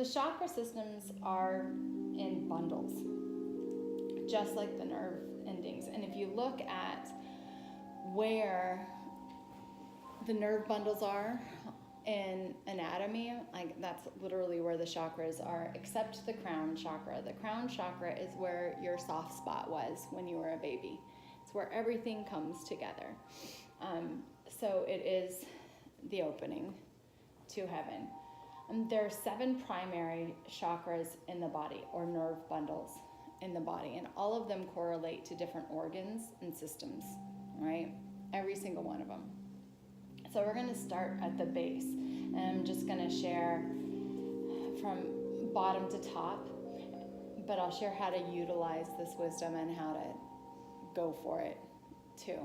the chakra systems are in bundles, just like the nerve endings. And if you look at where the nerve bundles are in anatomy, like that's literally where the chakras are, except the crown chakra. The crown chakra is where your soft spot was when you were a baby. It's where everything comes together. So it is the opening to heaven. There are 7 primary chakras in the body, or nerve bundles in the body, and all of them correlate to different organs and systems, right? Every single one of them. So we're going to start at the base, and I'm just going to share from bottom to top, but I'll share how to utilize this wisdom and how to go for it too.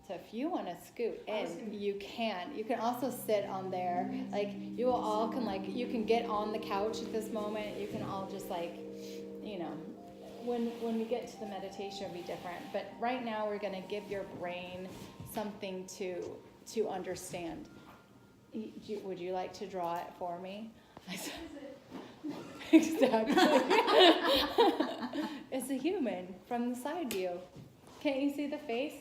So if you want to scoot in, you can. You can also sit on there. Like, you all can, like, you can get on the couch at this moment. You can all just, like, you know, when we get to the meditation, it'll be different. But right now, we're going to give your brain something to understand. Would you like to draw it for me? Exactly. It's a human from the side view. Can't you see the face?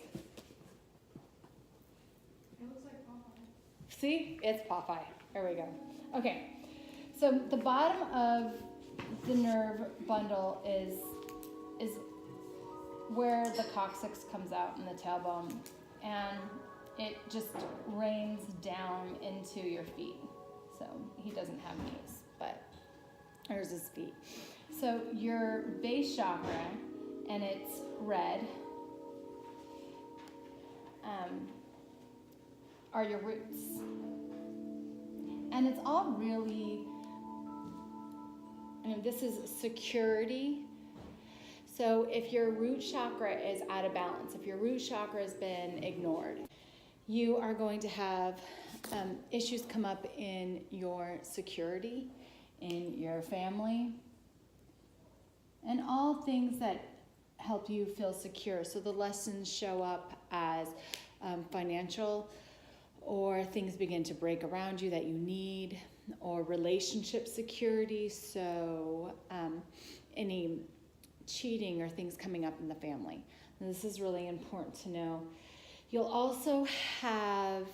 See, it's Popeye. There we go. Okay, so the bottom of the nerve bundle is where the coccyx comes out in the tailbone, and it just rains down into your feet. So he doesn't have knees, but there's his feet. So your base chakra, and it's red, are your roots. And it's all really, this is security. So if your root chakra is out of balance, if your root chakra has been ignored, you are going to have issues come up in your security, in your family, and all things that help you feel secure. So the lessons show up as financial, or things begin to break around you that you need, or relationship security. So any cheating or things coming up in the family. And this is really important to know. You'll also have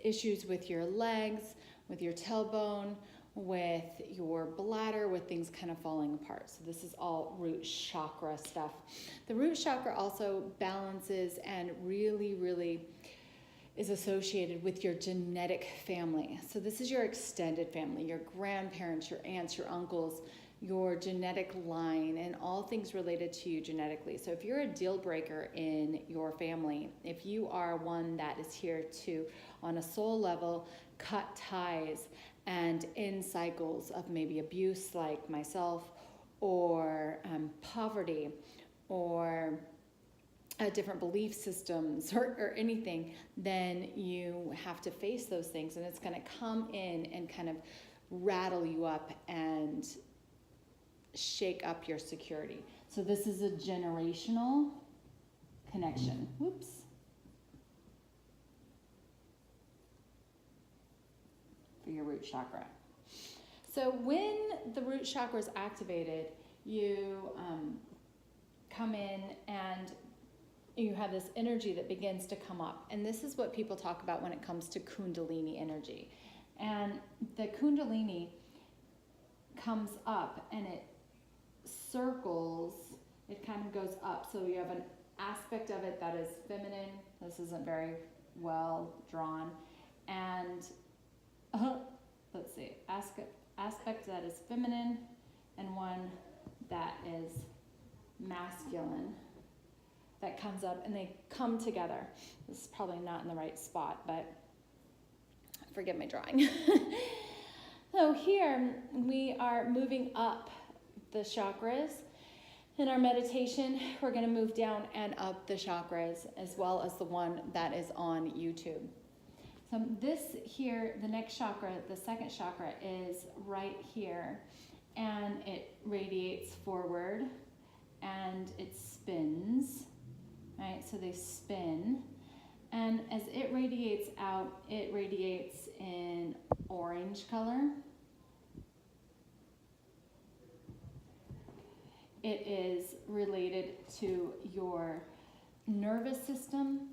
issues with your legs, with your tailbone, with your bladder, with things kind of falling apart. So this is all root chakra stuff. The root chakra also balances and really, really is associated with your genetic family. So this is your extended family, your grandparents, your aunts, your uncles, your genetic line, and all things related to you genetically. So if you're a deal breaker in your family, if you are one that is here to, on a soul level, cut ties and end cycles of maybe abuse like myself, or poverty, or different belief systems, or anything, then you have to face those things, and it's going to come in and kind of rattle you up and shake up your security. So this is a generational connection. Whoops. For your root chakra. So when the root chakra is activated, you come in and you have this energy that begins to come up. And this is what people talk about when it comes to Kundalini energy. And the Kundalini comes up and it circles, it kind of goes up. So you have an aspect of it that is feminine. This isn't very well drawn. And let's see, aspect that is feminine and one that is masculine that comes up, and they come together. This is probably not in the right spot, but forgive my drawing. So here we are moving up the chakras. In our meditation, we're going to move down and up the chakras, as well as the one that is on YouTube. So this here, the next chakra, the second chakra, is right here, and it radiates forward and it spins, right? So they spin, and as it radiates out, it radiates in orange color, It is related to your nervous system,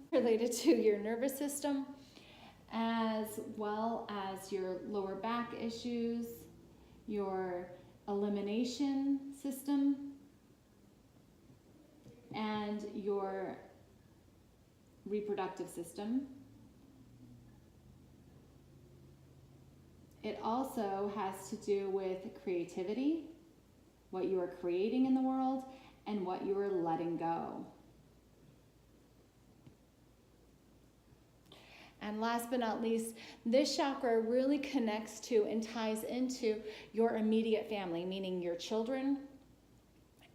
as well as your lower back issues, your elimination system, and your reproductive system. It also has to do with creativity, what you are creating in the world, and what you are letting go. And last but not least, this chakra really connects to and ties into your immediate family, meaning your children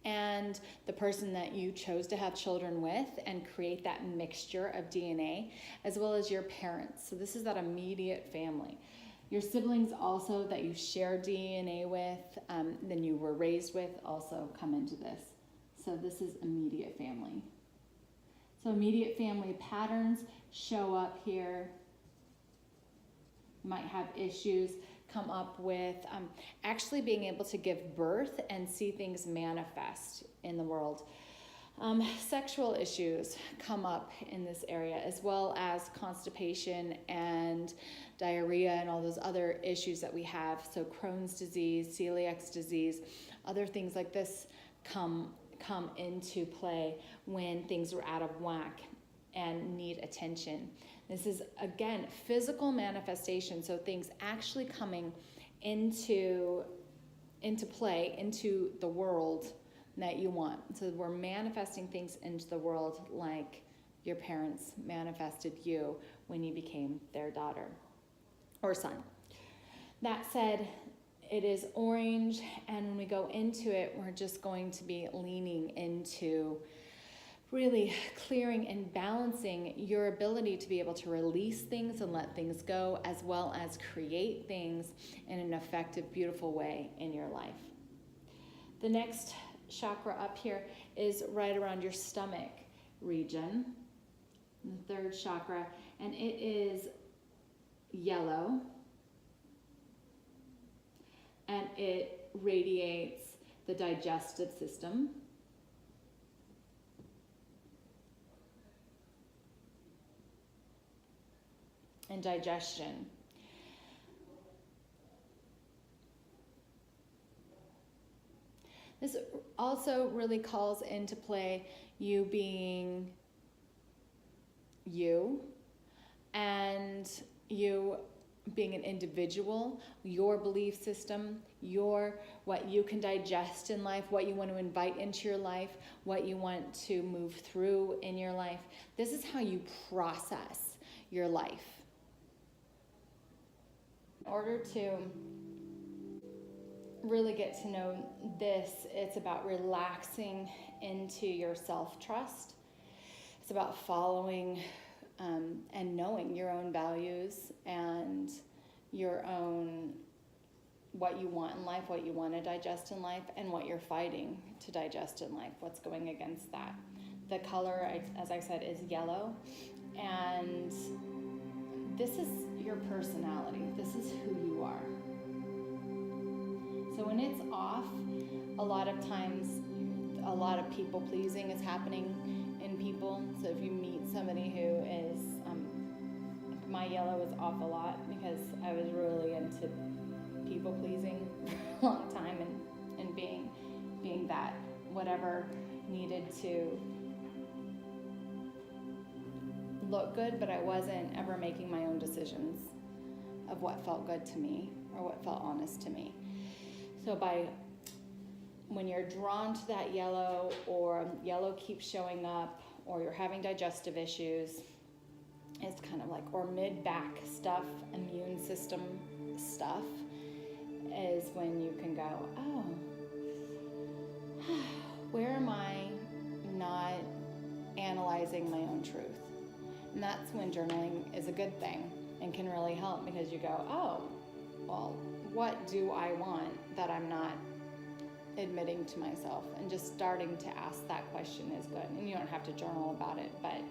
and the person that you chose to have children with and create that mixture of DNA, as well as your parents. So this is that immediate family. Your siblings also that you share DNA with, then you were raised with, also come into this. So this is immediate family. So immediate family patterns show up here. You might have issues come up with actually being able to give birth and see things manifest in the world. Sexual issues come up in this area, as well as constipation and diarrhea and all those other issues that we have. So Crohn's disease, celiac disease, other things like this come into play when things are out of whack and need attention. This is, again, physical manifestation, so things actually coming into play, into the world that you want. So we're manifesting things into the world like your parents manifested you when you became their daughter or son. That said, it is orange, and when we go into it, we're just going to be leaning into really clearing and balancing your ability to be able to release things and let things go, as well as create things in an effective, beautiful way in your life. The next chakra up here is right around your stomach region, the third chakra, and it is yellow, and it radiates the digestive system. And digestion. This also really calls into play you being you, and you being an individual, your belief system, what you can digest in life, what you want to invite into your life, what you want to move through in your life. This is how you process your life. In order to really get to know this, it's about relaxing into your self-trust. It's about following and knowing your own values and your own, what you want in life, what you want to digest in life, and what you're fighting to digest in life, what's going against that. The color, as I said, is yellow, and this is your personality. This is who you are. So when it's off, a lot of times, a lot of people pleasing is happening in people. So if you meet somebody who is, my yellow is off a lot because I was really into people pleasing for a long time and being that whatever needed to look good, but I wasn't ever making my own decisions of what felt good to me or what felt honest to me. So when you're drawn to that yellow, or yellow keeps showing up, or you're having digestive issues, it's kind of like, or mid-back stuff, immune system stuff, is when you can go, oh, where am I not analyzing my own truth? And that's when journaling is a good thing and can really help, because you go, oh, well, what do I want that I'm not admitting to myself? And just starting to ask that question is good. And you don't have to journal about it, but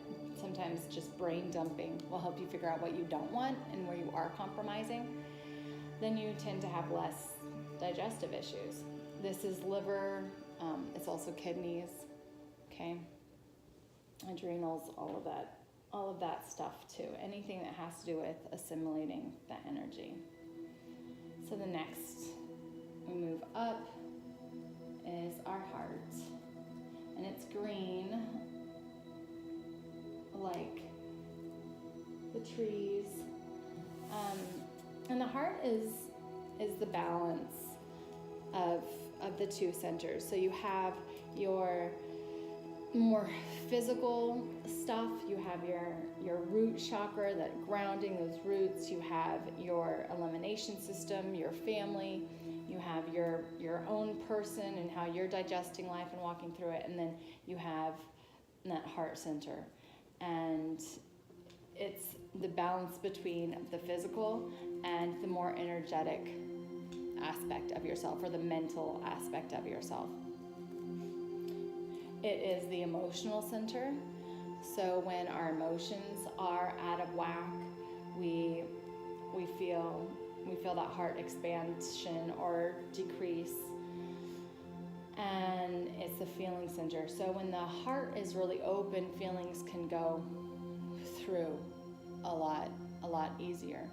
sometimes just brain dumping will help you figure out what you don't want and where you are compromising. Then you tend to have less digestive issues. This is liver It's also kidneys, okay? Adrenals, all of that stuff too. Anything that has to do with assimilating that energy. So the next we move up is our heart, and it's green, like the trees. And the heart is the balance of the two centers. So you have your more physical stuff, you have your root chakra, that grounding, those roots, you have your elimination system, your family, you have your own person and how you're digesting life and walking through it, and then you have that heart center. And it's the balance between the physical and the more energetic aspect of yourself, or the mental aspect of yourself. It is the emotional center. So when our emotions are out of whack, we feel that heart expansion or decrease. And it's the feeling center. So when the heart is really open, feelings can go through a lot easier,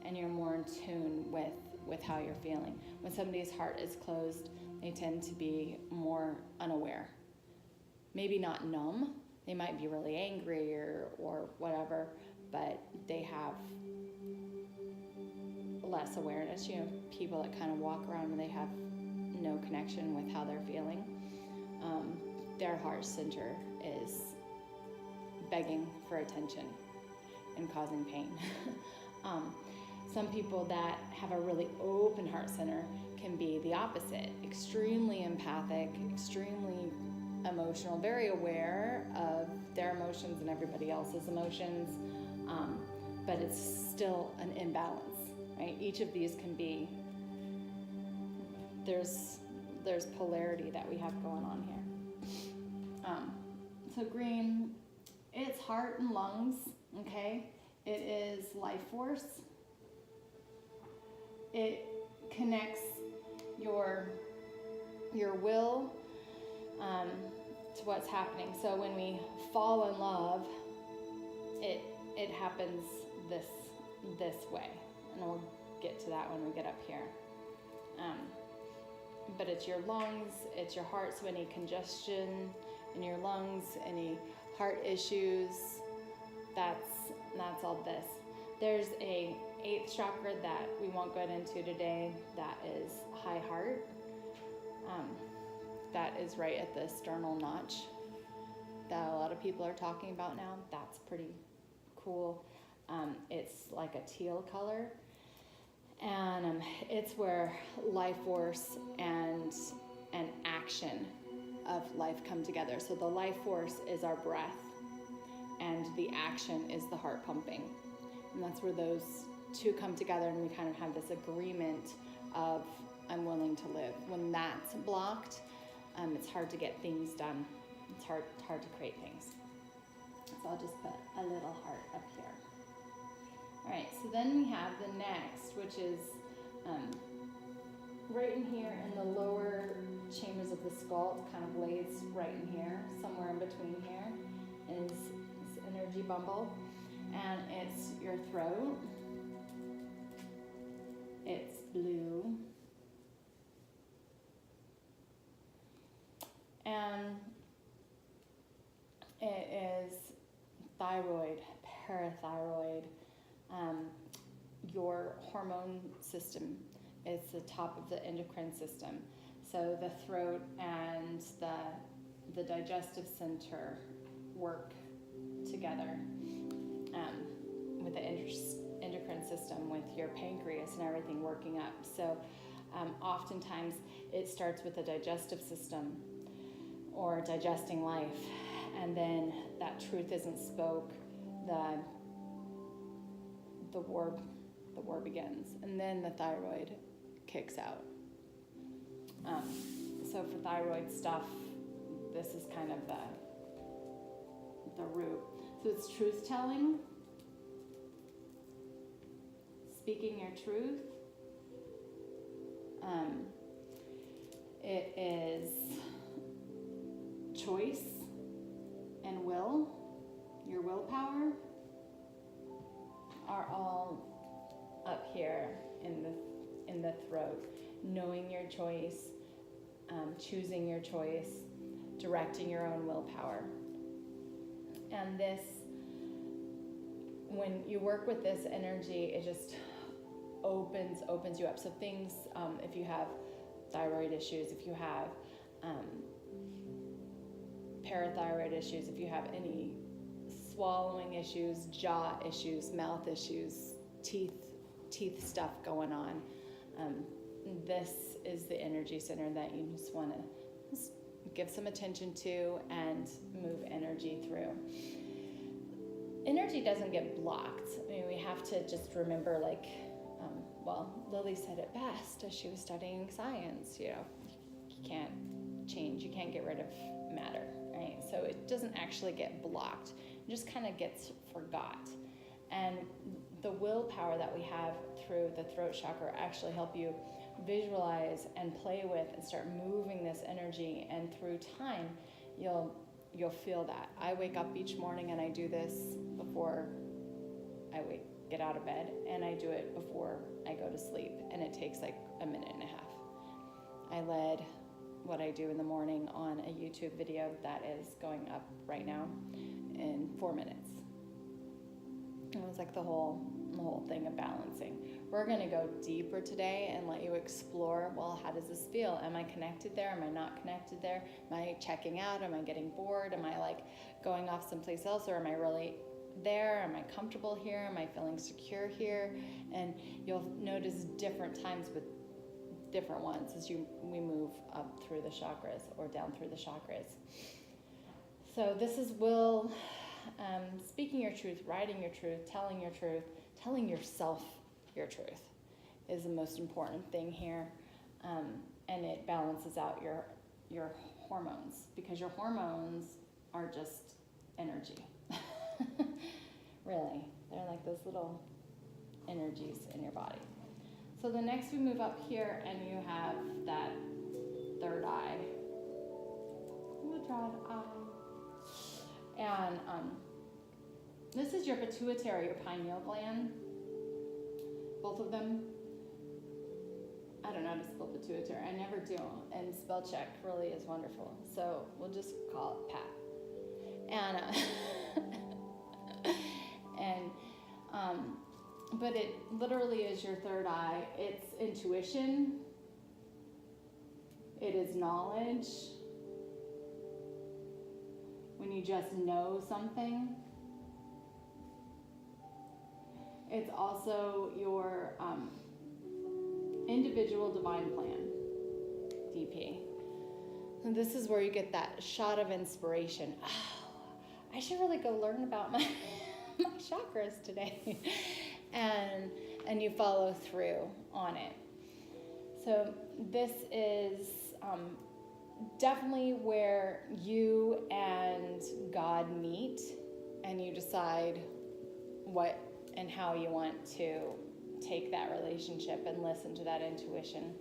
and you're more in tune with how you're feeling. When somebody's heart is closed, they tend to be more unaware. Maybe not numb, they might be really angry or whatever, but they have less awareness. You know, people that kind of walk around and they have no connection with how they're feeling. Their heart center is begging for attention and causing pain. Some people that have a really open heart center can be the opposite, extremely empathic, extremely emotional, very aware of their emotions and everybody else's emotions, but it's still an imbalance, right? Each of these can be, there's polarity that we have going on here. So green, it's heart and lungs, okay? It is life force. It connects your will to what's happening. So when we fall in love, it happens this way, and we'll get to that when we get up here. But it's your lungs, it's your heart. So any congestion in your lungs, any heart issues, that's all this. There's a 8th chakra that we won't go into today, that is high heart. That is right at the sternal notch that a lot of people are talking about now. That's pretty cool. It's like a teal color, and it's where life force and action of life come together. So the life force is our breath, and the action is the heart pumping. And that's where those two come together, and we kind of have this agreement of, I'm willing to live. When that's blocked, it's hard to get things done. It's hard to create things. So I'll just put a little heart up here. All right, so then we have the next, which is right in here in the lower chambers of the skull. It kind of lays right in here, somewhere in between here is this energy bundle, and it's your throat. It's blue. And it is thyroid, parathyroid, your hormone system. It's the top of the endocrine system. So the throat and the digestive center work together with the endocrine system, with your pancreas and everything working up. So oftentimes it starts with the digestive system, or digesting life, and then that truth isn't spoke, the war begins, and then the thyroid kicks out. So for thyroid stuff, this is kind of the root. So it's truth telling, speaking your truth. It is choice and will, your willpower, are all up here in the throat. Knowing your choice, choosing your choice, directing your own willpower. And this, when you work with this energy, it just opens you up. So things, if you have thyroid issues, if you have parathyroid issues, if you have any swallowing issues, jaw issues, mouth issues, teeth stuff going on, this is the energy center that you just want to give some attention to and move energy through. Energy doesn't get blocked. I mean, we have to just remember, like, Lily said it best as she was studying science, you can't change, you can't get rid of matter, right? So it doesn't actually get blocked. It just kind of gets forgot. And the willpower that we have through the throat chakra actually help you visualize and play with and start moving this energy, and through time you'll feel that. I wake up each morning and I do this before I get out of bed, and I do it before I go to sleep, and it takes like a minute and a half. I led what I do in the morning on a YouTube video that is going up right now in 4 minutes. It was like the whole thing of balancing. We're going to go deeper today and let you explore, well, how does this feel? Am I connected there? Am I not connected there? Am I checking out? Am I getting bored? Am I like going off someplace else, or am I really there? Am I comfortable here? Am I feeling secure here? And you'll notice different times with different ones as we move up through the chakras or down through the chakras. So this is will, speaking your truth, writing your truth, telling your truth, telling yourself your truth is the most important thing here. And it balances out your hormones, because your hormones are just energy. Really, they're like those little energies in your body. So the next we move up here, and you have that third eye, the third eye, and this is your pituitary, your pineal gland. Both of them. I don't know how to spell pituitary. I never do, and spell check really is wonderful. So we'll just call it Pat. And but it literally is your third eye. It's intuition. It is knowledge. When you just know something. It's also your individual divine plan, DP. And this is where you get that shot of inspiration. Oh, I should really go learn about my chakras today. And you follow through on it. So this is definitely where you and God meet, and you decide what and how you want to take that relationship and listen to that intuition.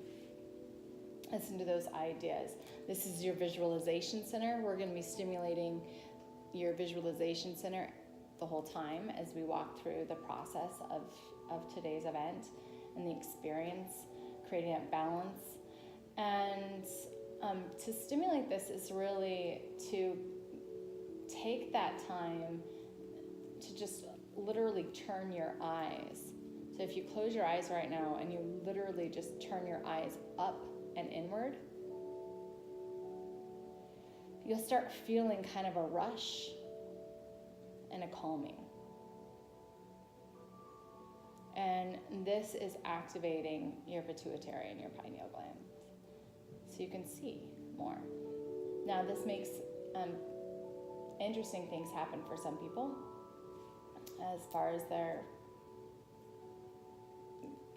Listen to those ideas. This is your visualization center. We're going to be stimulating your visualization center the whole time as we walk through the process of today's event and the experience, creating that balance. And to stimulate this is really to take that time to just literally turn your eyes. So if you close your eyes right now and you literally just turn your eyes up and inward, you'll start feeling kind of a rush and a calming. And this is activating your pituitary and your pineal gland, so you can see more. Now this makes interesting things happen for some people as far as their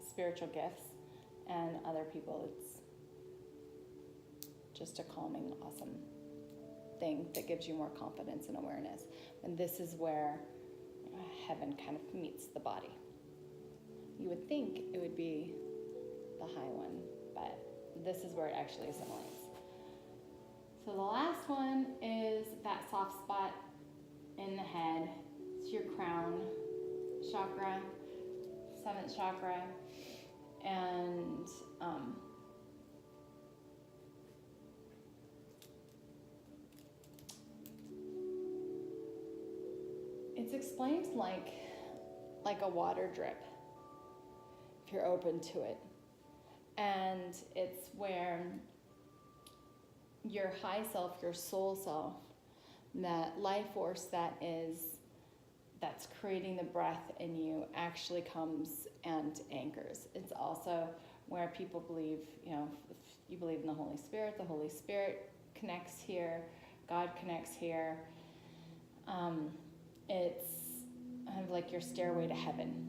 spiritual gifts, and other people it's just a calming, awesome thing that gives you more confidence and awareness. And this is where heaven kind of meets the body. You would think it would be the high one, but this is where it actually assimilates. So the last one is that soft spot in the head. It's your crown chakra, 7th chakra, and it's explained like a water drip, if you're open to it. And it's where your high self, your soul self, that life force that's creating the breath in you actually comes and anchors. It's also where people believe, if you believe in the Holy Spirit connects here, God connects here. It's kind of like your stairway to heaven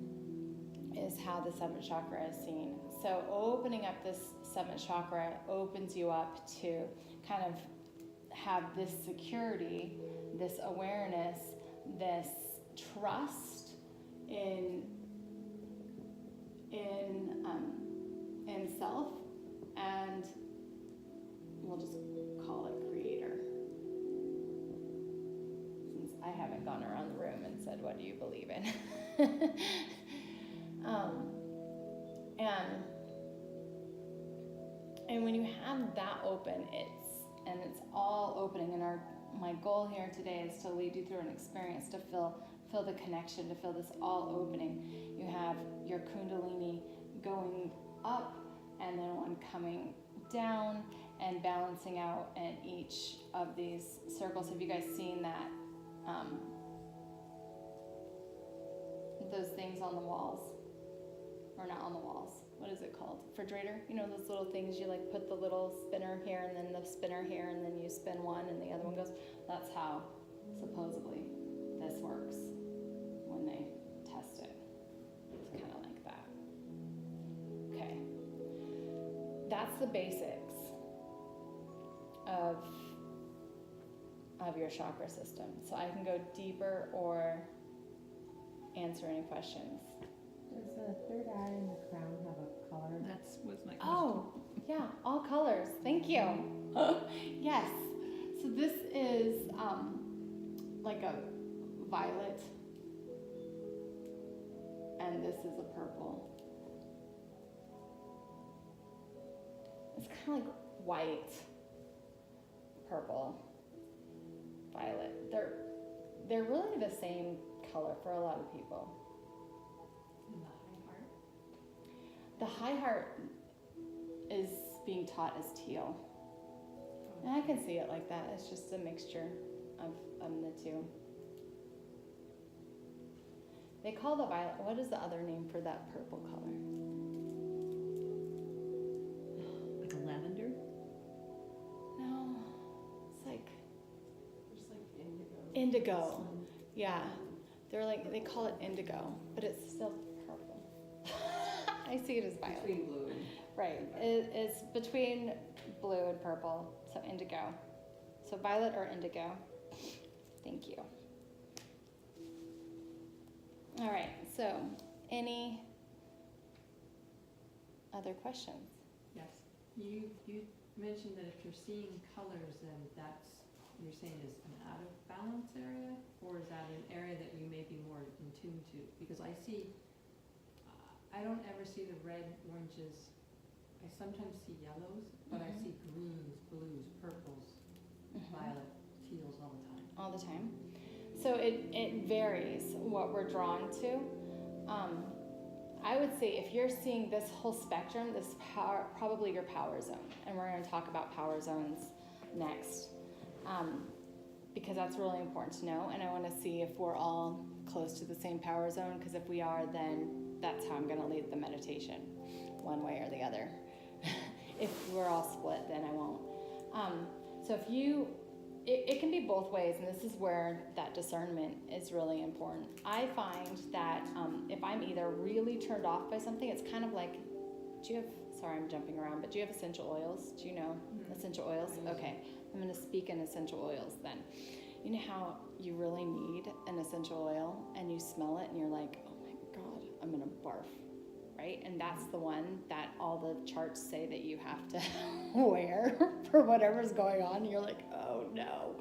is how the 7th chakra is seen. So opening up this 7th chakra opens you up to kind of have this security, this awareness, this trust in self, and we'll just call it creator, since I haven't gone around the room and said, what do you believe in? And when you have that open, it's all opening. And my goal here today is to lead you through an experience to feel the connection, to feel this all opening. You have your Kundalini going up, and then one coming down and balancing out in each of these circles. Have you guys seen that? Those things on the walls, or not on the walls, what is it called? Refrigerator? Those little things you like put the little spinner here and then the spinner here, and then you spin one and the other one goes. That's how supposedly this works when they test it. It's kind of like that. Okay. That's the basics of your chakra system. So I can go deeper or answer any questions. Does the third eye and the crown have a color? That was my question. Oh, yeah, all colors. Thank you. Yes. So this is like a violet, and this is a purple. It's kind of like white, purple, violet. They're really the same color for a lot of people. And The high heart is being taught as teal. And I can see it like that. It's just a mixture of the two. They call the violet, what is the other name for that purple color? like a lavender? No, it's like Just like indigo. indigo. Yeah, they call it indigo, but it's still purple. I see it as violet. Between blue and... Right, it's between blue and purple, so indigo. So violet or indigo. Thank you. All right, so any other questions? Yes. You mentioned that if you're seeing colors, then you're saying is an out of balance area, or is that an area that you may be more in tune to? Because I don't ever see the red, oranges. I sometimes see yellows, but I see greens, blues, purples, violet, teals all the time. All the time. So it varies what we're drawn to. I would say if you're seeing this whole spectrum, this power, probably your power zone. And we're going to talk about power zones next, because that's really important to know. And I want to see if we're all close to the same power zone, because if we are, then that's how I'm going to lead the meditation, one way or the other. If we're all split, then I won't. So if it can be both ways, and this is where that discernment is really important. I find that if I'm either really turned off by something, it's kind of like, sorry, I'm jumping around, but do you have essential oils? Do you know essential oils? Okay, I'm going to speak in essential oils then. You know how you really need an essential oil and you smell it and you're like, oh my God, I'm going to barf, right? And that's the one that all the charts say that you have to wear for whatever's going on. You're like, oh no.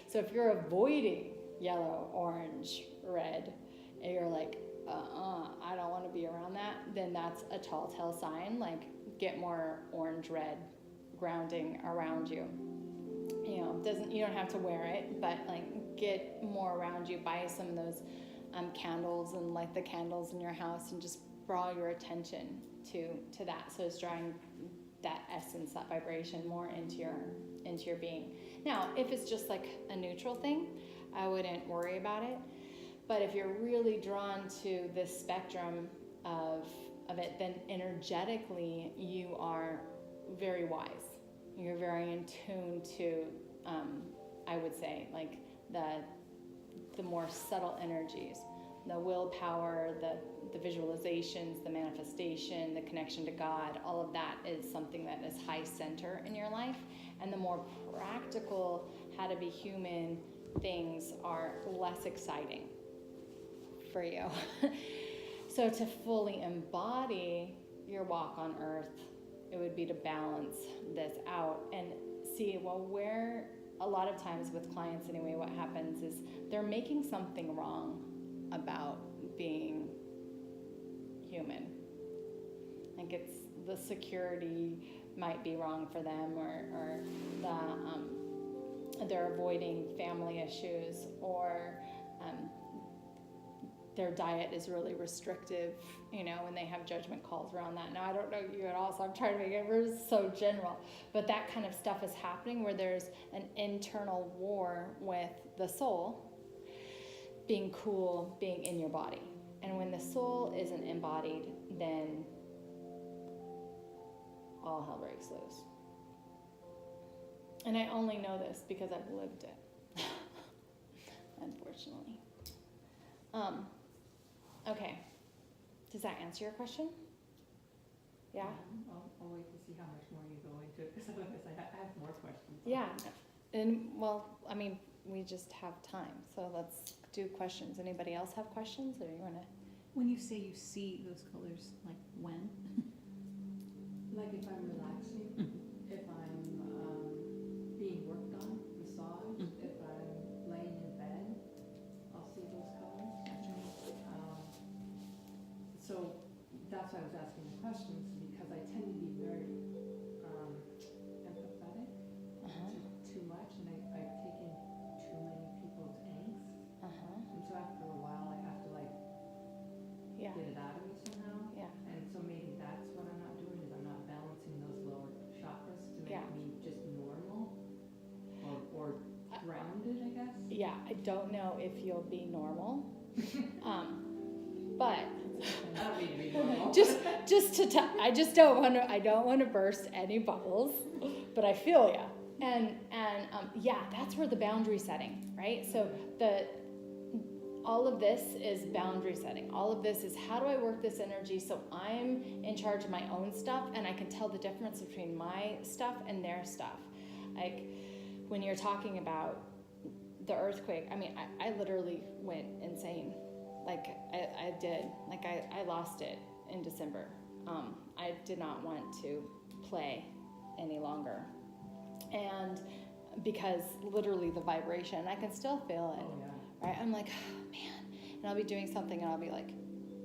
So if you're avoiding yellow, orange, red, and you're like, I don't want to be around that, then that's a telltale sign. Like, get more orange, red grounding around you. You know, you don't have to wear it, but like, get more around you. Buy some of those candles and light the candles in your house, and just draw your attention to that. So it's drawing that essence, that vibration more into your being. Now, if it's just like a neutral thing, I wouldn't worry about it. But if you're really drawn to this spectrum of it, then energetically you are very wise. You're very in tune to, I would say, like the more subtle energies, the willpower, the visualizations, the manifestation, the connection to God. All of that is something that is high center in your life. And the more practical, how to be human things are less exciting for you. So to fully embody your walk on earth, it would be to balance this out and see, well, where a lot of times with clients anyway, what happens is they're making something wrong about being human. Like, it's the security might be wrong for them, or they're avoiding family issues, or their diet is really restrictive, you know, and they have judgment calls around that. Now, I don't know you at all, so I'm trying to make it so general. But that kind of stuff is happening where there's an internal war with the soul being cool, being in your body. And when the soul isn't embodied, then all hell breaks loose. And I only know this because I've lived it, unfortunately. Okay. Does that answer your question? Yeah? I'll wait to see how much more you go into it, because otherwise I have more questions. Yeah. And, well, I mean, we just have time, so let's do questions. Anybody else have questions, or you want to? When you say you see those colors, like when? Like if I'm relaxing, if I'm being worked on, massaged, if I'm laying in bed, I'll see those colors. So that's why I was asking the questions, because I tend to be very empathetic to too much, and I've taken too many people's angst, and so after a while I have to like Yeah. get it out of me somehow. Yeah. And so maybe that's what I'm not doing, is I'm not balancing those lower chakras to make me just normal or grounded, I guess. Yeah, I don't know if you'll be normal. But I don't need to be normal. I don't want to burst any bubbles, but I feel ya. And yeah, that's where the boundary setting, right? So all of this is boundary setting. All of this is, how do I work this energy so I'm in charge of my own stuff, and I can tell the difference between my stuff and their stuff. Like, when you're talking about the earthquake, I mean, I literally went insane. Like, I did. Like, I lost it in December. I did not want to play any longer. And because literally the vibration, I can still feel it. Oh, yeah. Right? I'm like, oh, man. And I'll be doing something and I'll be like,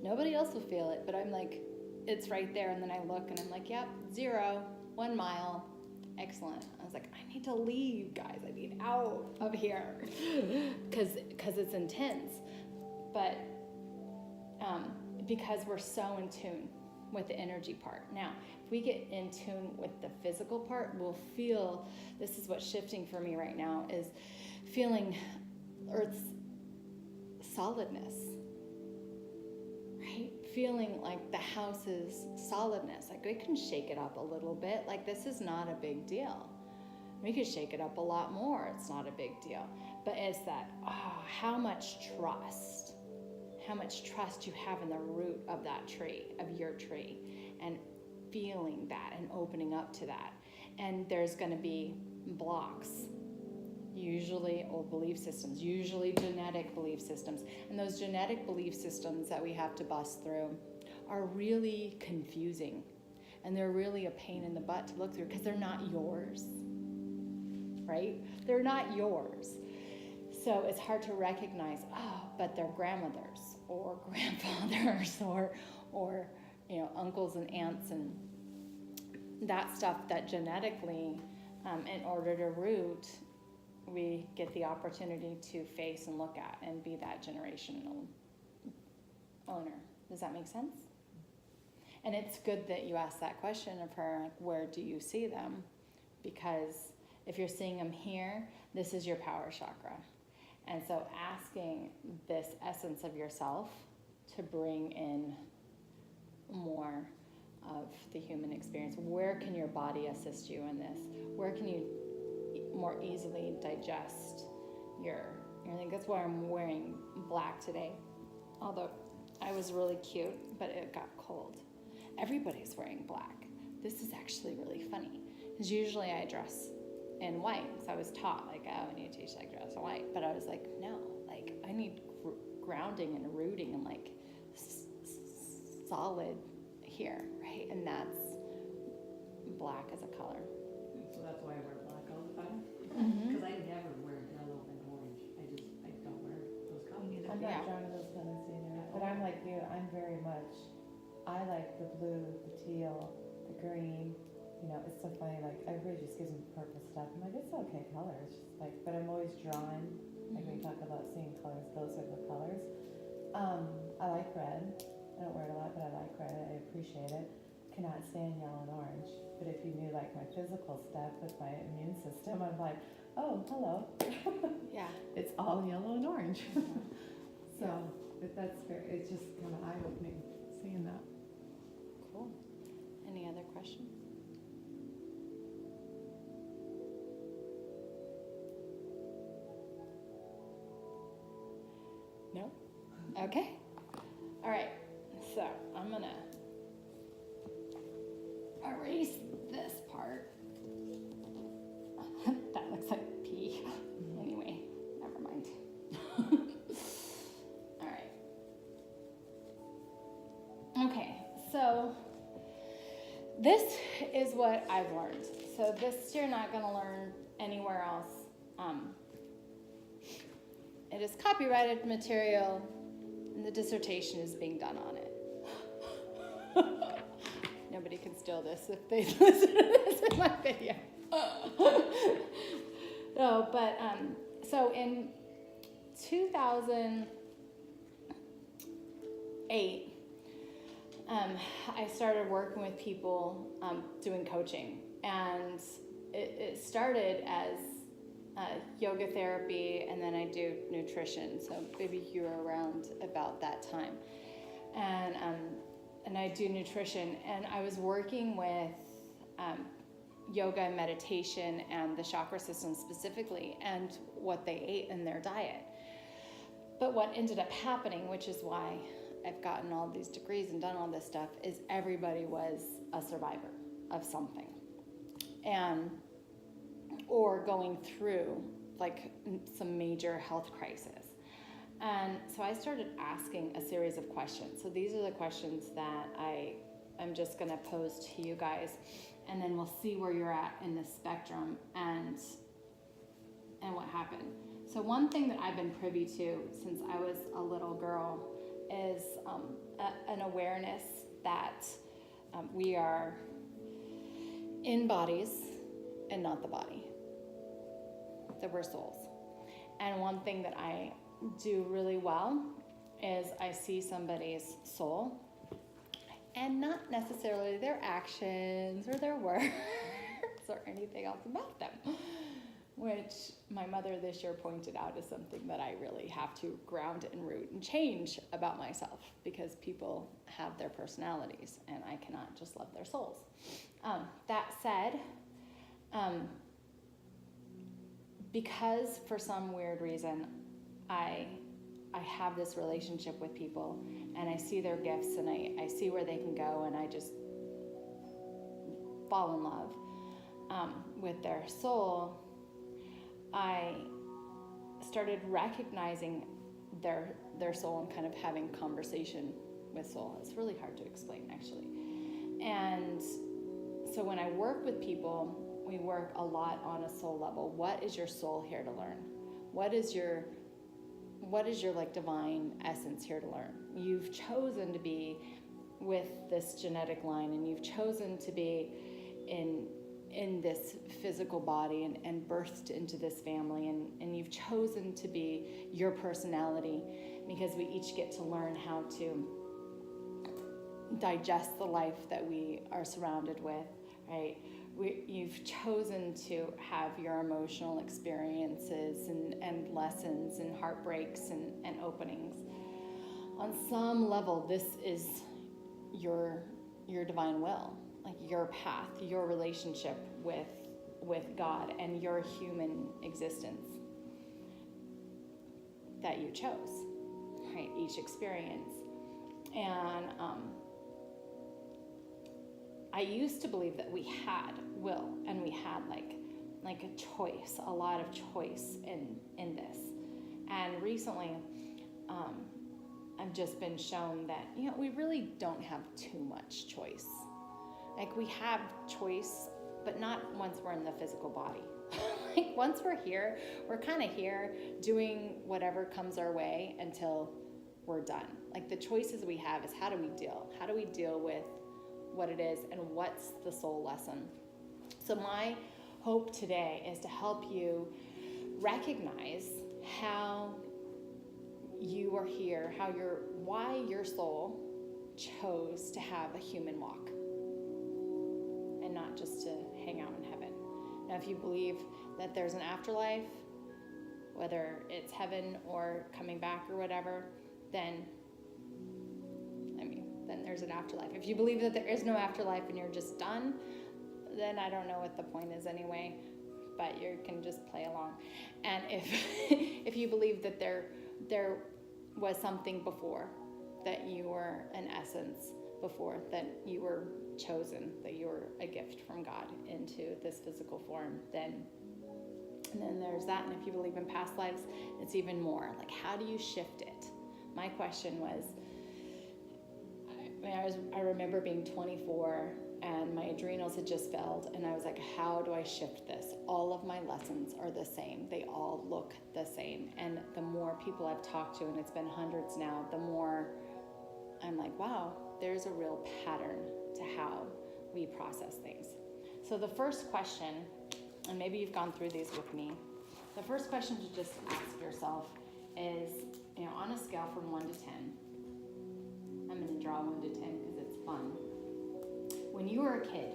nobody else will feel it. But I'm like, it's right there. And then I look and I'm like, yep, 0, 1 mile. Excellent. I was like, I need to leave, guys. I need out of here. Because it's intense. But because we're so in tune with the energy part. Now, if we get in tune with the physical part, we'll feel, this is what's shifting for me right now, is feeling Earth's solidness, right? Feeling like the house's solidness. Like, we can shake it up a little bit. Like, this is not a big deal. We could shake it up a lot more. It's not a big deal. But it's that, how much trust you have in the root of that tree, of your tree, and feeling that and opening up to that. And there's going to be blocks, usually old belief systems, usually genetic belief systems. And those genetic belief systems that we have to bust through are really confusing. And they're really a pain in the butt to look through because they're not yours. right? They're not yours. So it's hard to recognize, oh, but they're grandmothers or grandfathers or uncles and aunts and that stuff that genetically, in order to root, we get the opportunity to face and look at and be that generational owner. Does that make sense? And it's good that you asked that question of her, like, where do you see them? Because if you're seeing them here, this is your power chakra. And so asking this essence of yourself to bring in more of the human experience. Where can your body assist you in this? Where can you more easily digest your thing? That's why I'm wearing black today. Although I was really cute, but it got cold. Everybody's wearing black. This is actually really funny because usually I dress in white. So I was taught like, oh, when you teach like dress in white, but I was like, no, like I need grounding and rooting and like solid here, right? And that's black as a color. So that's why I wear black all the time. Mm-hmm. Because I never wear yellow and orange. I don't wear those colors. I'm not drawn to those colors either. But I'm like you, I like the blue, the teal, the green. It's so funny, like everybody just gives me purple stuff. I'm like, it's okay colors. Like, but I'm always drawn, like when you talk about seeing colors, those are the colors. I like red. I don't wear it a lot, but I like red. I appreciate it. Cannot stand yellow and orange. But if you knew like my physical stuff with my immune system, I'm like, oh, hello. Yeah. It's all yellow and orange. So, but it's just kind of eye-opening seeing that. Cool. Any other questions? No? Okay. All right. So I'm going to erase this part. That looks like pee. Anyway, never mind. All right. Okay, so this is what I've learned. So this you're not going to learn anywhere else. It is copyrighted material, and the dissertation is being done on it. Nobody can steal this if they listen to this in my video. No, but so in 2008, I started working with people doing coaching, and it started as yoga therapy, and then I do nutrition. So maybe you were around about that time, and I do nutrition, and I was working with yoga and meditation and the chakra system specifically, and what they ate in their diet. But what ended up happening, which is why I've gotten all these degrees and done all this stuff, is everybody was a survivor of something, or going through like some major health crisis. And so I started asking a series of questions. So these are the questions that I'm just gonna pose to you guys, and then we'll see where you're at in the spectrum and what happened. So one thing that I've been privy to since I was a little girl is an awareness that we are in bodies and not the body, that we're souls. And one thing that I do really well is I see somebody's soul and not necessarily their actions or their words or anything else about them, which my mother this year pointed out is something that I really have to ground and root and change about myself, because people have their personalities and I cannot just love their souls. That said, because for some weird reason I have this relationship with people, and I see their gifts, and I see where they can go, and I just fall in love with their soul, I started recognizing their soul and kind of having conversation with soul. It's really hard to explain, actually. And so when I work with people, we work a lot on a soul level. What is your soul here to learn? What is your like divine essence here to learn? You've chosen to be with this genetic line, and you've chosen to be in this physical body and birthed into this family, and you've chosen to be your personality, because we each get to learn how to digest the life that we are surrounded with, right? You've chosen to have your emotional experiences and lessons and heartbreaks and openings. On some level, this is your divine will, like your path, your relationship with God and your human existence that you chose, right? Each experience. And I used to believe that we had will, and we had like a choice, a lot of choice in this. And recently, I've just been shown that, we really don't have too much choice. Like, we have choice, but not once we're in the physical body. Like, once we're here, we're kind of here doing whatever comes our way until we're done. Like, the choices we have is how do we deal with what it is, and what's the soul lesson. So my hope today is to help you recognize how you are here, why your soul chose to have a human walk and not just to hang out in heaven. Now, if you believe that there's an afterlife, whether it's heaven or coming back or whatever, then there's an afterlife. If you believe that there is no afterlife and you're just done, then I don't know what the point is anyway, but you can just play along. And if you believe that there was something before, that you were an essence before, that you were chosen, that you were a gift from God into this physical form, then there's that. And if you believe in past lives, it's even more. Like, how do you shift it? My question was, I remember being 24 and my adrenals had just failed, and I was like, how do I shift this? All of my lessons are the same. They all look the same. And the more people I've talked to, and it's been hundreds now, the more I'm like, wow, there's a real pattern to how we process things. So the first question, and maybe you've gone through these with me, the first question to just ask yourself is, on a scale from 1 to 10, I'm going to draw 1 to 10 because it's fun. When you were a kid,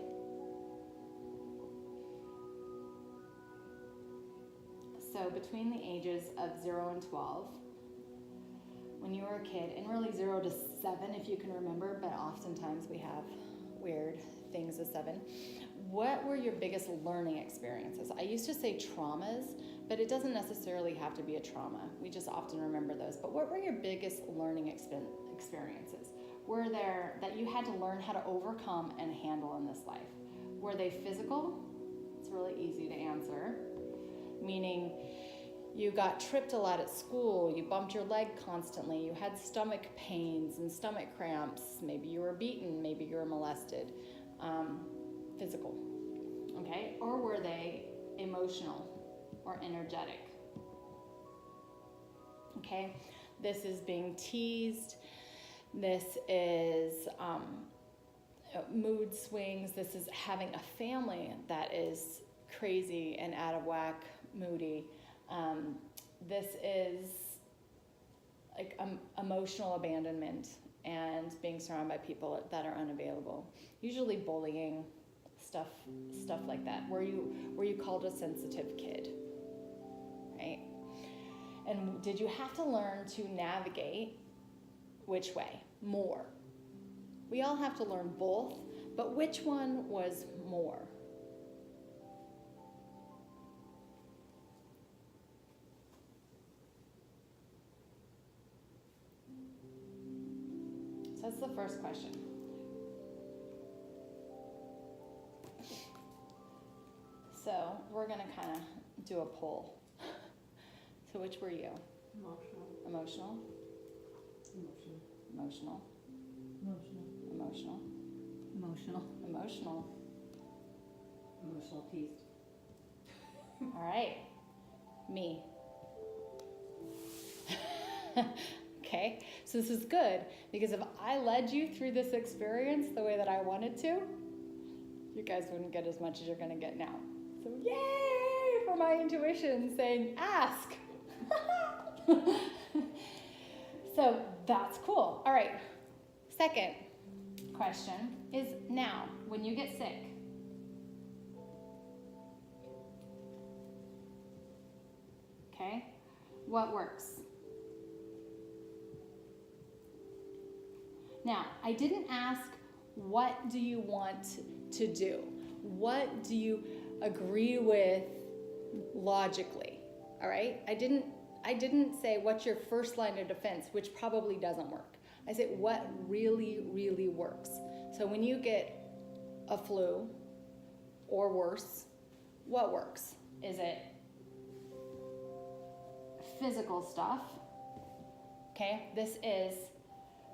so between the ages of 0 and 12, when you were a kid, and really 0 to 7 if you can remember, but oftentimes we have weird things as 7. What were your biggest learning experiences? I used to say traumas, but it doesn't necessarily have to be a trauma. We just often remember those. But what were your biggest learning experiences? Were there that you had to learn how to overcome and handle in this life? Were they physical? It's really easy to answer. Meaning you got tripped a lot at school, you bumped your leg constantly, you had stomach pains and stomach cramps, maybe you were beaten, maybe you were molested. Physical, okay? Or were they emotional or energetic? Okay, this is being teased. This is mood swings. This is having a family that is crazy and out of whack, moody. This is like emotional abandonment and being surrounded by people that are unavailable. Usually bullying, stuff like that. Were you called a sensitive kid, right? And did you have to learn to navigate which way more? We all have to learn both, but which one was more? So that's the first question. So we're going to kind of do a poll. So which were you? Emotional. Emotional? Emotional. Emotional? Emotional? Emotional. Emotional. Emotional peace. All right, me. Okay, so this is good because if I led you through this experience the way that I wanted to, you guys wouldn't get as much as you're gonna get now. So yay for my intuition saying ask. So that's cool. All right, second question is now, when you get sick, okay, what works? Now, I didn't ask, what do you want to do? What do you agree with logically? All right? I didn't say what's your first line of defense, which probably doesn't work. I said what really, really works. So when you get a flu or worse, what works? Is it physical stuff? Okay, this is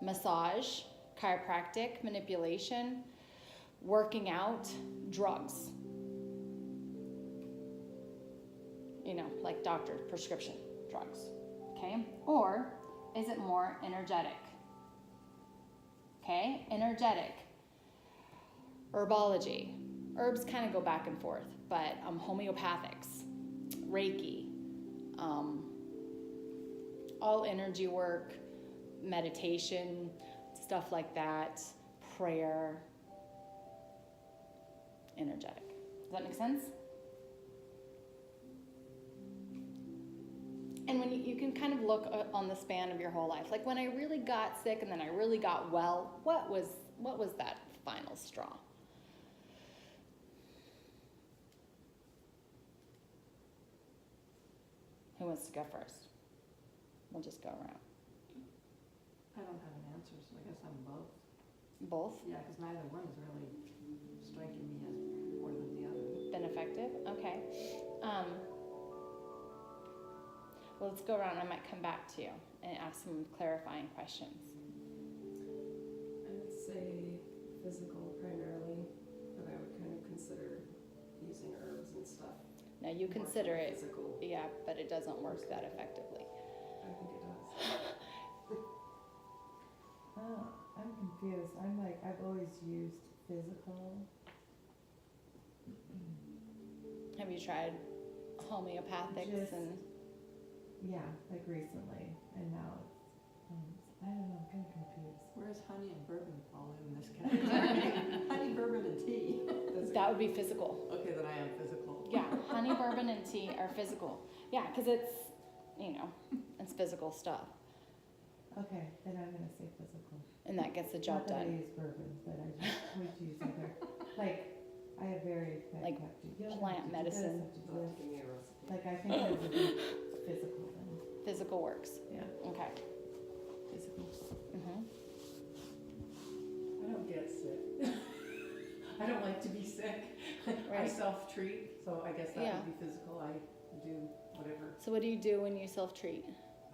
massage, chiropractic, manipulation, working out, drugs. You know, like doctor prescription drugs. Okay? Or is it more energetic? Okay? Energetic. Herbology. Herbs kind of go back and forth, but homeopathics, Reiki, all energy work, meditation, stuff like that, prayer, energetic. Does that make sense? And when you can kind of look on the span of your whole life, like when I really got sick and then I really got well, what was that final straw? Who wants to go first? We'll just go around. I don't have an answer, so I guess I'm both. Both? Yeah, because neither one is really striking me as more than the other. Been effective? Okay. Well, let's go around. I might come back to you and ask some clarifying questions. I would say physical primarily, but I would kind of consider using herbs and stuff. Now, you more consider for it, physical. yeah, but it doesn't work that effectively. I think it does. Oh, I'm confused. I'm like, I've always used physical. Have you tried homeopathics Just- and... Yeah, like recently, and now it's, I don't know, I'm kind of confused. Where does honey and bourbon fall in this category? Honey, bourbon, and tea. That would be physical. Okay, then I am physical. Yeah, honey, bourbon, and tea are physical. Yeah, because it's, it's physical stuff. Okay, then I'm gonna say physical. And that gets the job Not that I done. use bourbon, but I just would use other, like, I have very bad Like plant medicine. You'll have to give me a recipe. Like, I think it would be physical then. Physical works. Yeah. Okay. Physical. Mm-hmm. I don't get sick. I don't like to be sick. I Right. self-treat, so I guess that Yeah. would be physical. I do whatever. So what do you do when you self-treat?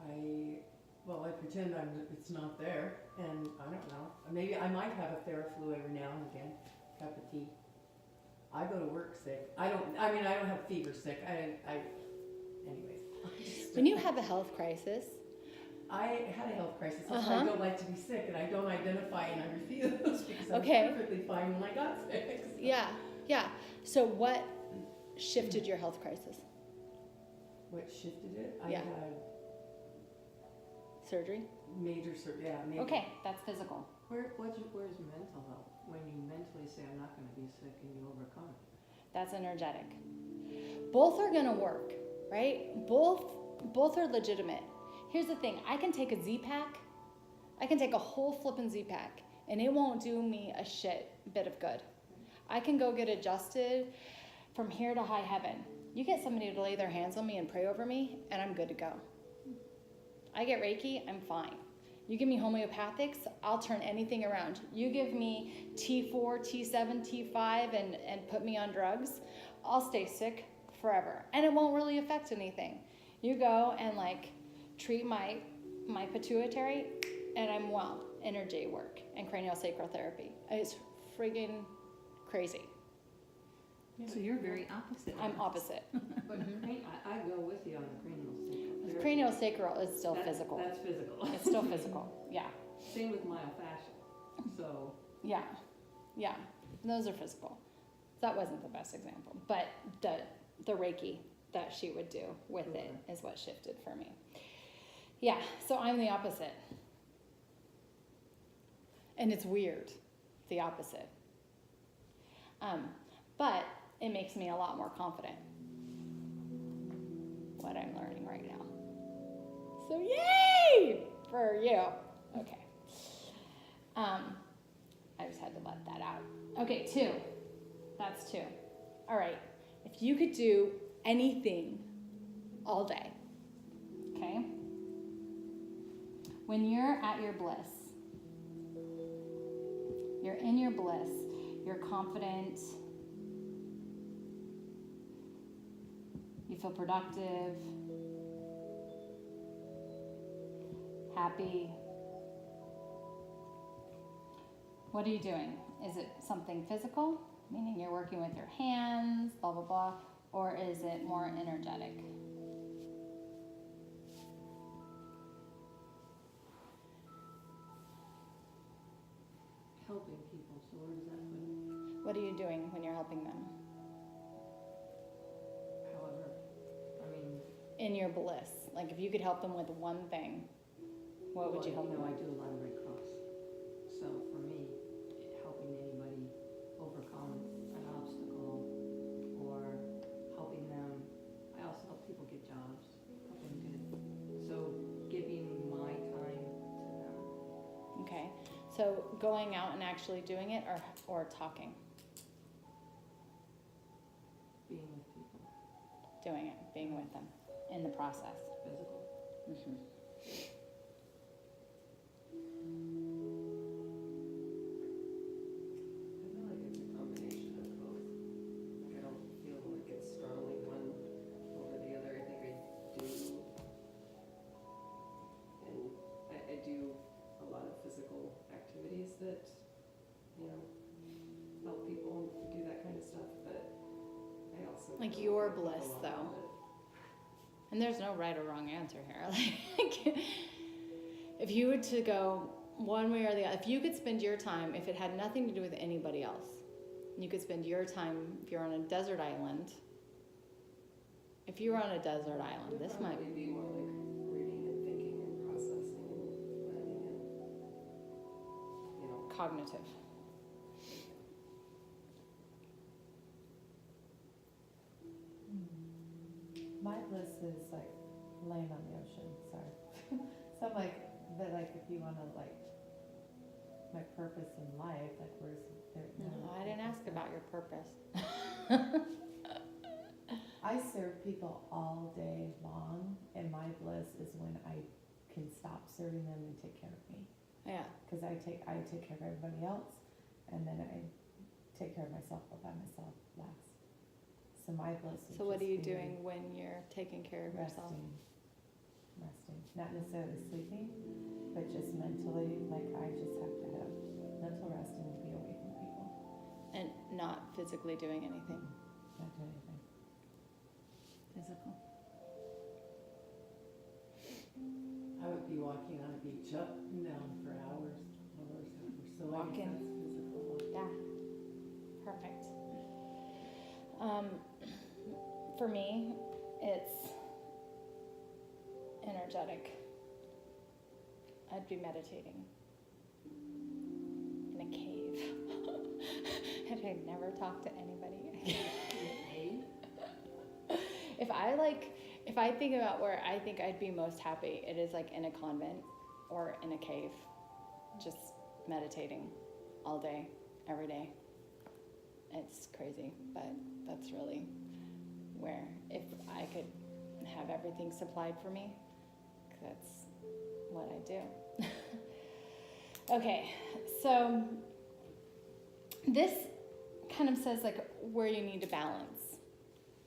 I pretend it's not there, and I don't know. Maybe I might have a Theraflu every now and again, cup of tea. I go to work sick. I don't have fever sick. Anyways. When you have a health crisis, I had a health crisis, that's why I don't like to be sick, and I don't identify and I refuse because I was Okay. perfectly fine when I got sick. So. yeah. So what shifted your health crisis? What shifted it? I Yeah. had Surgery? major surgery. Yeah, major. Okay, that's physical. Where's mental health? When you mentally say, I'm not going to be sick, and you overcome it. That's energetic. Both are gonna work, right? Both are legitimate. Here's the thing, I can take a Z-Pack, I can take a whole flippin' Z-Pack, and it won't do me a shit bit of good. I can go get adjusted from here to high heaven. You get somebody to lay their hands on me and pray over me, and I'm good to go. I get Reiki, I'm fine. You give me homeopathics, I'll turn anything around. You give me T4, T7, T5, and put me on drugs, I'll stay sick forever. And it won't really affect anything. You go and treat my pituitary, and I'm well. Energy work and craniosacral therapy. It's friggin' crazy. So you're very opposite. of I'm us. opposite. But I go with you on the cranial sacral. The cranial sacral is still physical. That's physical. It's still physical. Yeah. Same with myofascial. So, Yeah. Yeah. Those are physical. That wasn't the best example, but the Reiki that she would do with it is what shifted for me. Yeah, so I'm the opposite. And it's weird, the opposite. But it makes me a lot more confident, what I'm learning right now. So yay for you. Okay. I just had to let that out. Okay, 2. That's 2. All right. If you could do anything all day, okay? When you're at your bliss, you're in your bliss, you're confident, you feel productive, happy. What are you doing? Is it something physical, meaning you're working with your hands, blah, blah, blah, or is it more energetic? helping people, so where does that put it? What are you doing when you're helping them? However, I mean. In your bliss. Like if you could help them with one thing, what would you help them I with? do a lot of Red Cross. So for me, helping anybody overcome an obstacle or helping them, I also help people get jobs, help them get, so giving my time to them. Okay. So going out and actually doing it or talking? Being with people, Doing it, being with them in the process. physical. Mm-hmm. I feel like it's a combination of both. Like I don't feel like it's strongly one over the other. I think I do, and I do a lot of physical activities that, help people do that kind of stuff, but I also Like feel your I do a bliss, lot though. of it. And there's no right or wrong answer here. Like, if you were to go one way or the other, if you could spend your time, if it had nothing to do with anybody else, you could spend your time, if you're on a desert island, if you were on a desert island, Would this might probably be more like reading and thinking and processing and planning and, cognitive. My bliss is like laying on the ocean, sorry. So I'm like, but like if you wanna like, my purpose in life, like where's there? No, I didn't ask about your purpose. I serve people all day long, and my bliss is when I can stop serving them and take care of me. Yeah. Cause I take care of everybody else, and then I take care of myself by myself last. So my bliss is So what are just you being- doing when you're taking care of yourself? Resting, not necessarily sleeping, but just mentally, like I just have to have mental rest and be away from people, And not physically doing anything not do anything. physical. I would be walking on a beach up and down for hours. So Walking. I guess that's physical. Yeah, perfect. For me, it's energetic. I'd be meditating in a cave. And I'd never talk to anybody again. If I think about where I think I'd be most happy, it is like in a convent or in a cave, just meditating all day, every day. It's crazy, but that's really where, if I could have everything supplied for me, that's what I do. Okay, so this kind of says like where you need to balance,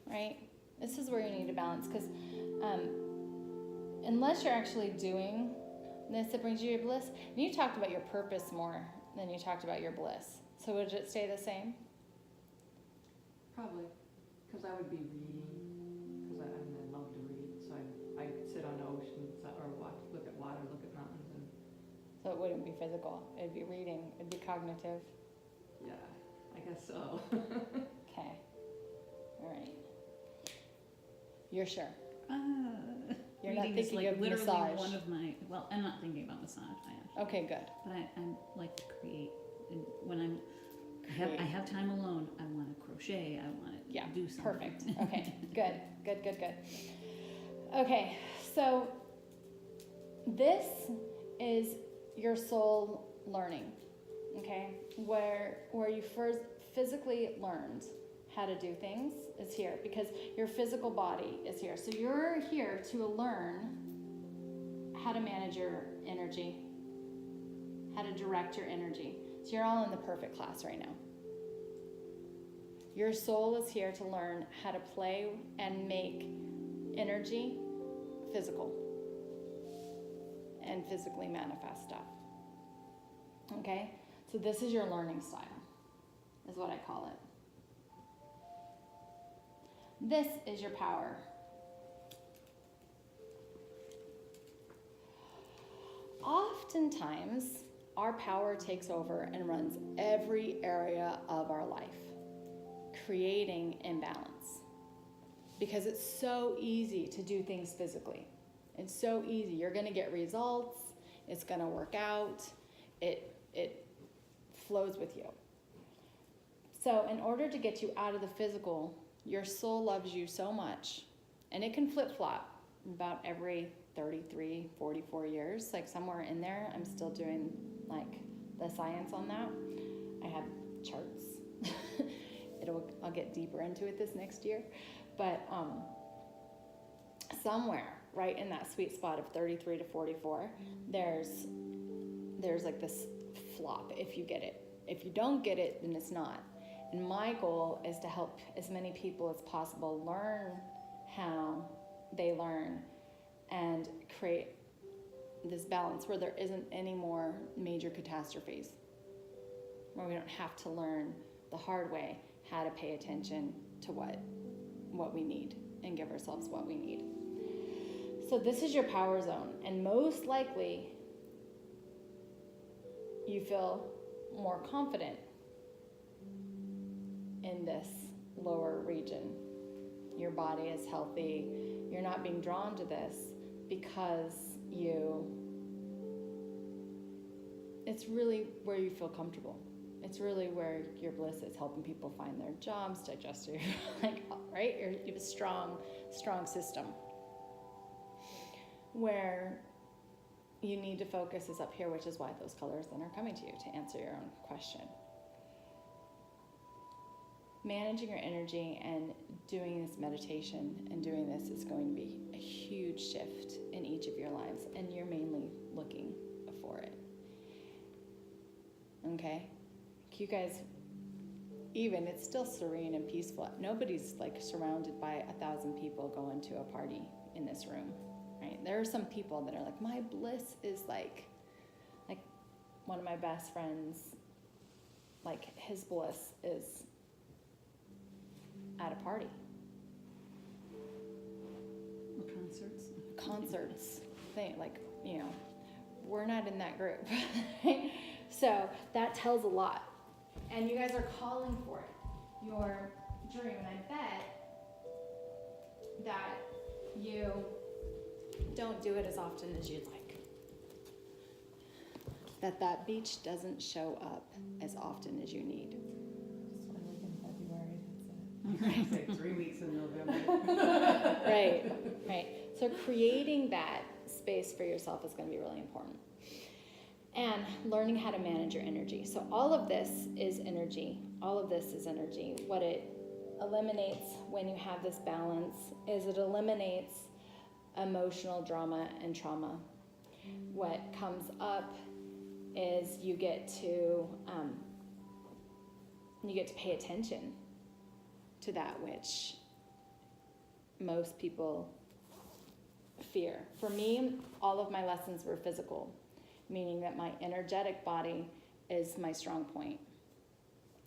right? This is where you need to balance, because unless you're actually doing this that brings you your bliss, and you talked about your purpose more than you talked about your bliss. So would it stay the same? Probably, because I would be reading, because I mean, I love to read, so I'd sit on oceans or look at water, look at mountains, and So it wouldn't be physical. It'd be reading. It'd be cognitive. yeah, I guess so. Okay. All right. You're sure? You're not Reading is thinking like of literally massage. one of my, well, I'm not thinking about massage, I am. Okay, good. But I'm like to create, and when I Create. have time alone, I want to crochet, I want to Yeah, do something. perfect. Okay, good, good, good, good. Okay, so this is your soul learning, okay? Where you first physically learned how to do things is here, because your physical body is here. So you're here to learn how to manage your energy, how to direct your energy. So you're all in the perfect class right now. Your soul is here to learn how to play and make energy physical and physically manifest stuff. Okay? So this is your learning style, is what I call it. This is your power. Oftentimes, our power takes over and runs every area of our life, creating imbalance. Because it's so easy to do things physically. It's so easy. You're going to get results. It's going to work out. It flows with you. So in order to get you out of the physical, your soul loves you so much, and it can flip-flop about every 33, 44 years, like somewhere in there. I'm still doing like the science on that. I have charts. I'll get deeper into it this next year. But somewhere right in that sweet spot of 33 to 44, there's like this flop if you get it. If you don't get it, then it's not. And my goal is to help as many people as possible learn how they learn and create this balance where there isn't any more major catastrophes, where we don't have to learn the hard way how to pay attention to what we need and give ourselves what we need. So this is your power zone, and most likely you feel more confident in this lower region. Your body is healthy. You're not being drawn to this because it's really where you feel comfortable. It's really where your bliss is, helping people find their jobs, digest your, right? You have a strong system. Where you need to focus is up here, which is why those colors then are coming to you to answer your own question. Managing your energy and doing this meditation and doing this is going to be a huge shift in each of your lives, and you're mainly looking for it. Okay? You guys, even, it's still serene and peaceful. Nobody's like surrounded by 1,000 people going to a party in this room, right? There are some people that are like, my bliss is like one of my best friends, like his bliss is at a party. Or concerts. We're not in that group. So that tells a lot. And you guys are calling for it, your dream. And I bet that you don't do it as often as you'd like. That beach doesn't show up as often as you need. Just 1 week in February, that's it. It's like 3 weeks in November. Right. So creating that space for yourself is going to be really important. And learning how to manage your energy. So all of this is energy. All of this is energy. What it eliminates when you have this balance is it eliminates emotional drama and trauma. What comes up is you get to pay attention to that which most people fear. For me, all of my lessons were physical, meaning that my energetic body is my strong point.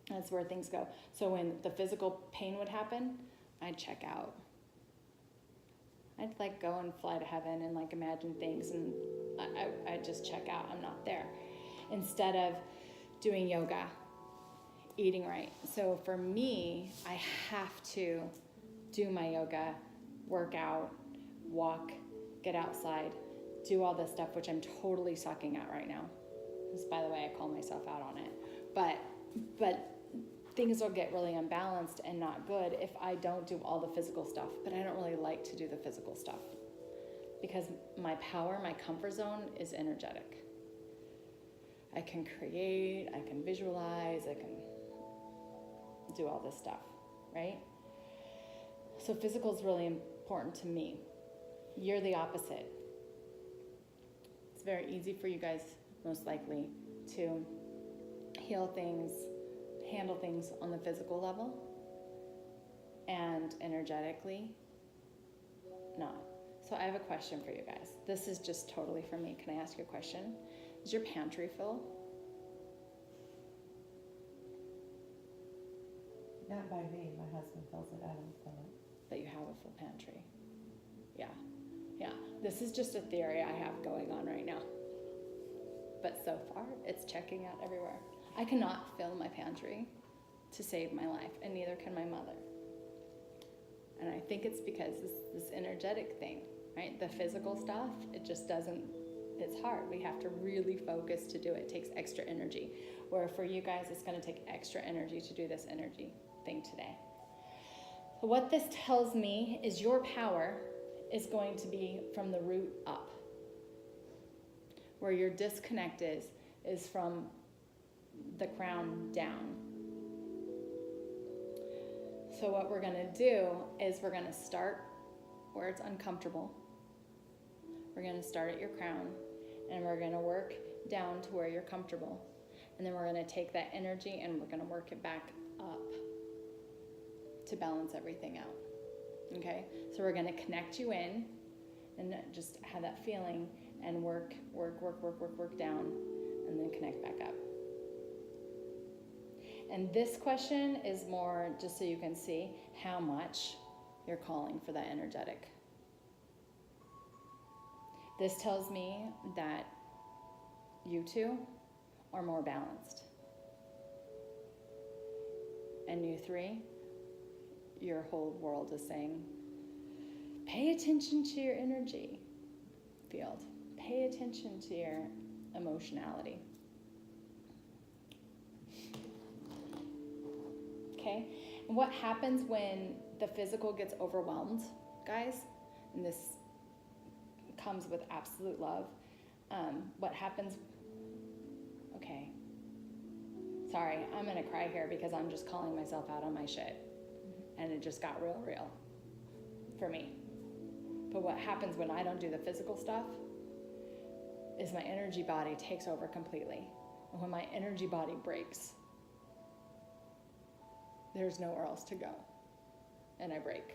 That's where things go. So when the physical pain would happen, I'd check out. I'd like go and fly to heaven and like imagine things, and I'd just check out. I'm not there. Instead of doing yoga, eating right. So for me, I have to do my yoga, work out, walk, get outside, do all this stuff, which I'm totally sucking at right now. Because, by the way, I call myself out on it. But things will get really unbalanced and not good if I don't do all the physical stuff. But I don't really like to do the physical stuff because my power, my comfort zone is energetic. I can create, I can visualize, I can do all this stuff, right? So physical is really important to me. You're the opposite. It's very easy for you guys, most likely, to heal things, handle things on the physical level, and energetically, not. So I have a question for you guys. This is just totally for me. Can I ask you a question? Is your pantry full? Not by me, my husband fills it, I don't fill it. That you have a full pantry? Yeah. This is just a theory I have going on right now. But so far, it's checking out everywhere. I cannot fill my pantry to save my life, and neither can my mother. And I think it's because this energetic thing, right? The physical stuff, it just doesn't, it's hard. We have to really focus to do it. It takes extra energy. Where for you guys, it's going to take extra energy to do this energy thing today. So what this tells me is your power is going to be from the root up. Where your disconnect is from the crown down. So what we're going to do is we're going to start where it's uncomfortable. We're going to start at your crown, and we're going to work down to where you're comfortable. And then we're going to take that energy and we're going to work it back up to balance everything out. Okay? So we're going to connect you in and just have that feeling and work down, and then connect back up. And this question is more just so you can see how much you're calling for that energetic. This tells me that you two are more balanced. And you three, your whole world is saying, pay attention to your energy field. Pay attention to your emotionality. Okay? And what happens when the physical gets overwhelmed, guys, and this comes with absolute love, what happens, okay, sorry, I'm going to cry here because I'm just calling myself out on my shit, and it just got real for me. But what happens when I don't do the physical stuff is my energy body takes over completely. And when my energy body breaks, there's nowhere else to go, and I break.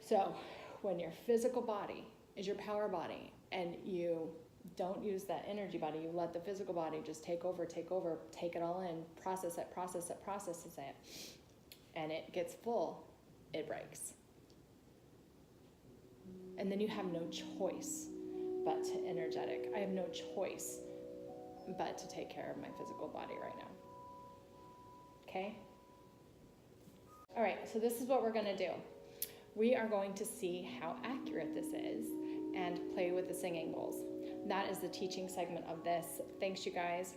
So when your physical body is your power body, and you don't use that energy body, you let the physical body just take over, take it all in, process it, and it gets full, it breaks. And then you have no choice but to energetic. I have no choice but to take care of my physical body right now. Okay? All right, so this is what we're going to do. We are going to see how accurate this is and play with the singing bowls. That is the teaching segment of this. Thanks, you guys.